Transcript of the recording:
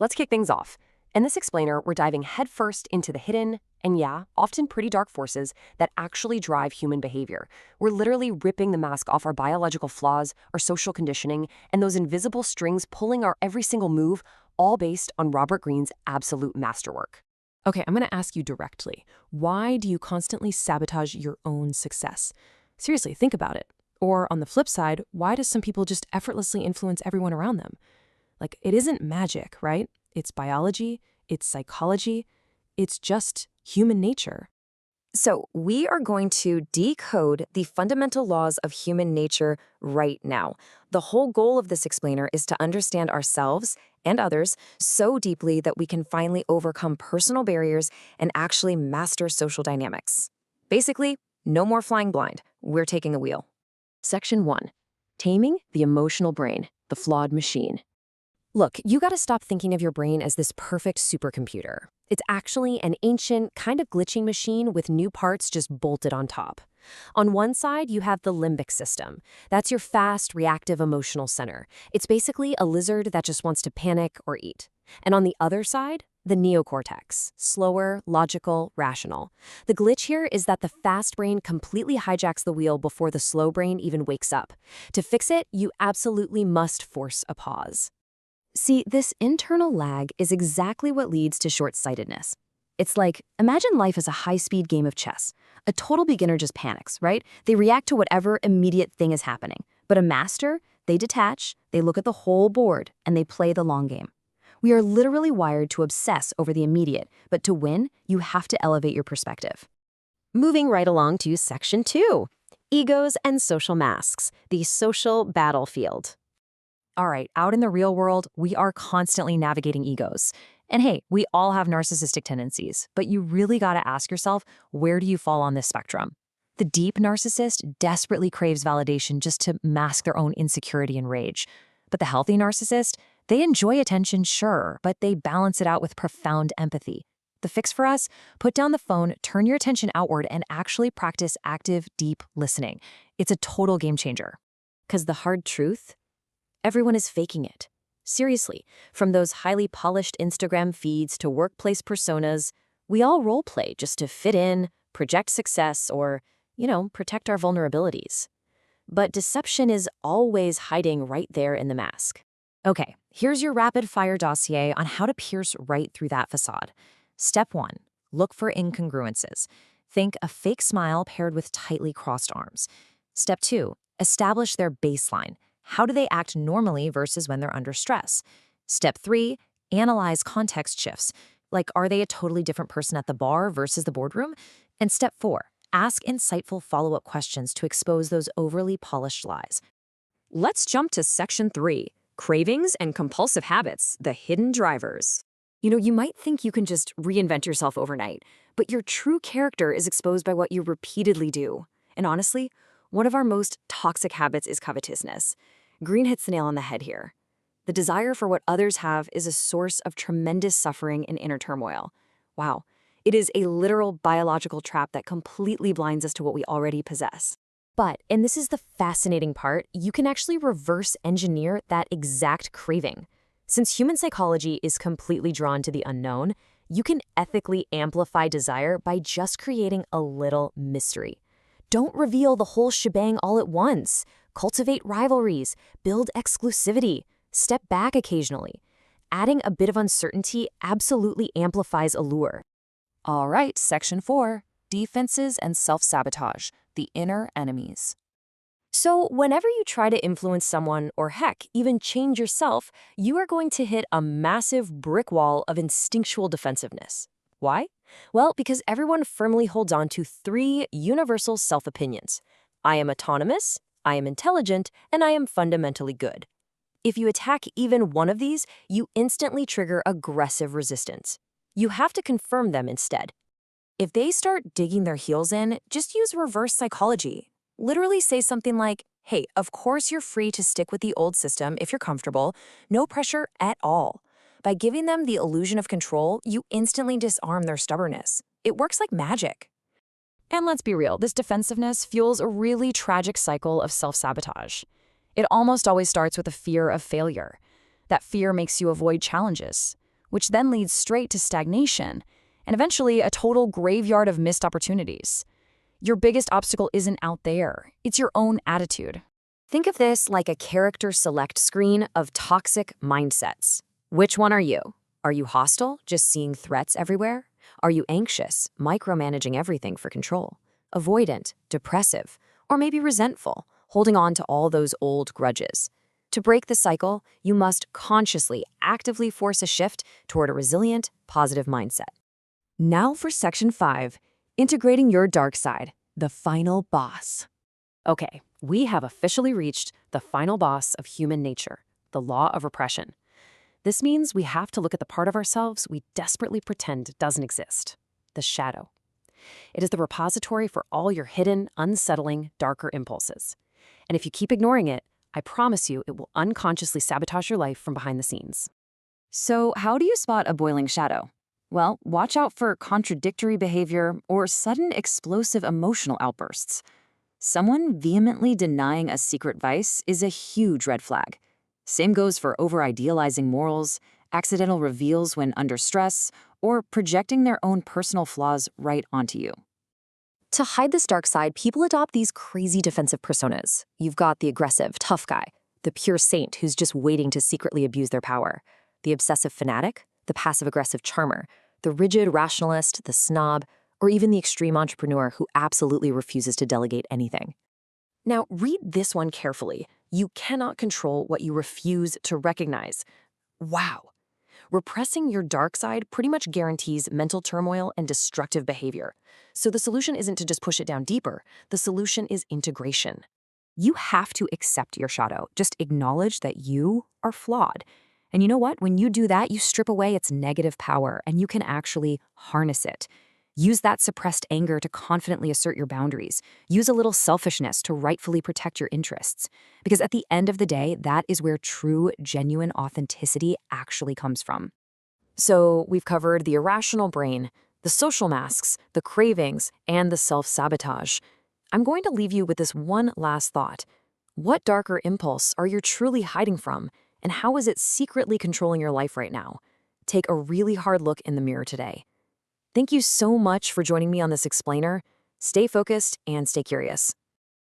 Let's kick things off. In this explainer, we're diving headfirst into the hidden, and yeah, often pretty dark forces that actually drive human behavior. We're literally ripping the mask off our biological flaws, our social conditioning, and those invisible strings pulling our every single move, all based on Robert Greene's absolute masterwork. Okay, I'm going to ask you directly. Why do you constantly sabotage your own success? Seriously, think about it. Or on the flip side, why do some people just effortlessly influence everyone around them? Like, it isn't magic, right? It's biology, it's psychology, it's just human nature. So, we are going to decode the fundamental laws of human nature right now. The whole goal of this explainer is to understand ourselves and others so deeply that we can finally overcome personal barriers and actually master social dynamics. Basically, no more flying blind. We're taking the wheel. Section 1. Taming the emotional brain, the flawed machine. Look, you gotta stop thinking of your brain as this perfect supercomputer. It's actually an ancient, kind of glitching machine with new parts just bolted on top. On one side, you have the limbic system. That's your fast, reactive emotional center. It's basically a lizard that just wants to panic or eat. And on the other side, the neocortex, slower, logical, rational. The glitch here is that the fast brain completely hijacks the wheel before the slow brain even wakes up. To fix it, you absolutely must force a pause. See, this internal lag is exactly what leads to short-sightedness. It's like, imagine life as a high-speed game of chess. A total beginner just panics, right? They react to whatever immediate thing is happening. But a master, they detach, they look at the whole board, and they play the long game. We are literally wired to obsess over the immediate, but to win, you have to elevate your perspective. Moving right along to Section 2, Egos and Social Masks, the social battlefield. All right, out in the real world, we are constantly navigating egos. And hey, we all have narcissistic tendencies, but you really gotta ask yourself, where do you fall on this spectrum? The deep narcissist desperately craves validation just to mask their own insecurity and rage. But the healthy narcissist, they enjoy attention, sure, but they balance it out with profound empathy. The fix for us? Put down the phone, turn your attention outward, and actually practice active, deep listening. It's a total game changer. 'Cause the hard truth? Everyone is faking it. Seriously, from those highly polished Instagram feeds to workplace personas, we all role-play just to fit in, project success, or, protect our vulnerabilities. But deception is always hiding right there in the mask. Okay, here's your rapid-fire dossier on how to pierce right through that facade. Step 1. Look for incongruences. Think a fake smile paired with tightly crossed arms. Step 2. Establish their baseline. How do they act normally versus when they're under stress? Step 3, analyze context shifts. Like, are they a totally different person at the bar versus the boardroom? And step 4, ask insightful follow-up questions to expose those overly polished lies. Let's jump to Section 3, cravings and compulsive habits, the hidden drivers. You might think you can just reinvent yourself overnight, but your true character is exposed by what you repeatedly do. And honestly, one of our most toxic habits is covetousness. Greene hits the nail on the head here. The desire for what others have is a source of tremendous suffering and inner turmoil. Wow, it is a literal biological trap that completely blinds us to what we already possess. But, and this is the fascinating part, you can actually reverse engineer that exact craving. Since human psychology is completely drawn to the unknown, you can ethically amplify desire by just creating a little mystery. Don't reveal the whole shebang all at once. Cultivate rivalries, build exclusivity, step back occasionally. Adding a bit of uncertainty absolutely amplifies allure. All right, Section 4, defenses and self-sabotage, the inner enemies. So whenever you try to influence someone, or heck, even change yourself, you are going to hit a massive brick wall of instinctual defensiveness. Why? Well, because everyone firmly holds on to 3 universal self-opinions. I am autonomous, I am intelligent, and I am fundamentally good. If you attack even one of these, you instantly trigger aggressive resistance. You have to confirm them instead. If they start digging their heels in, just use reverse psychology. Literally say something like, hey, of course you're free to stick with the old system if you're comfortable, no pressure at all. By giving them the illusion of control, you instantly disarm their stubbornness. It works like magic. And let's be real, this defensiveness fuels a really tragic cycle of self-sabotage. It almost always starts with a fear of failure. That fear makes you avoid challenges. which then leads straight to stagnation, and eventually a total graveyard of missed opportunities. Your biggest obstacle isn't out there, it's your own attitude. Think of this like a character select screen of toxic mindsets. Which one are you? Are you hostile, just seeing threats everywhere? Are you anxious, micromanaging everything for control? Avoidant, depressive, or maybe resentful, holding on to all those old grudges? To break the cycle, you must consciously, actively force a shift toward a resilient, positive mindset. Now for Section 5, integrating your dark side, the final boss. Okay, we have officially reached the final boss of human nature, the law of repression. This means we have to look at the part of ourselves we desperately pretend doesn't exist, the shadow. It is the repository for all your hidden, unsettling, darker impulses. And if you keep ignoring it, I promise you it will unconsciously sabotage your life from behind the scenes. So, how do you spot a boiling shadow? Well, watch out for contradictory behavior or sudden explosive emotional outbursts. Someone vehemently denying a secret vice is a huge red flag. Same goes for over-idealizing morals, accidental reveals when under stress, or projecting their own personal flaws right onto you. To hide this dark side, people adopt these crazy defensive personas. You've got the aggressive, tough guy, the pure saint who's just waiting to secretly abuse their power, the obsessive fanatic, the passive-aggressive charmer, the rigid rationalist, the snob, or even the extreme entrepreneur who absolutely refuses to delegate anything. Now, read this one carefully. You cannot control what you refuse to recognize. Wow. Repressing your dark side pretty much guarantees mental turmoil and destructive behavior. So the solution isn't to just push it down deeper. The solution is integration. You have to accept your shadow. Just acknowledge that you are flawed. And you know what? When you do that, you strip away its negative power and you can actually harness it. Use that suppressed anger to confidently assert your boundaries. Use a little selfishness to rightfully protect your interests. Because at the end of the day, that is where true, genuine authenticity actually comes from. So we've covered the irrational brain, the social masks, the cravings, and the self-sabotage. I'm going to leave you with this one last thought. What darker impulse are you truly hiding from, and how is it secretly controlling your life right now? Take a really hard look in the mirror today. Thank you so much for joining me on this explainer. Stay focused and stay curious.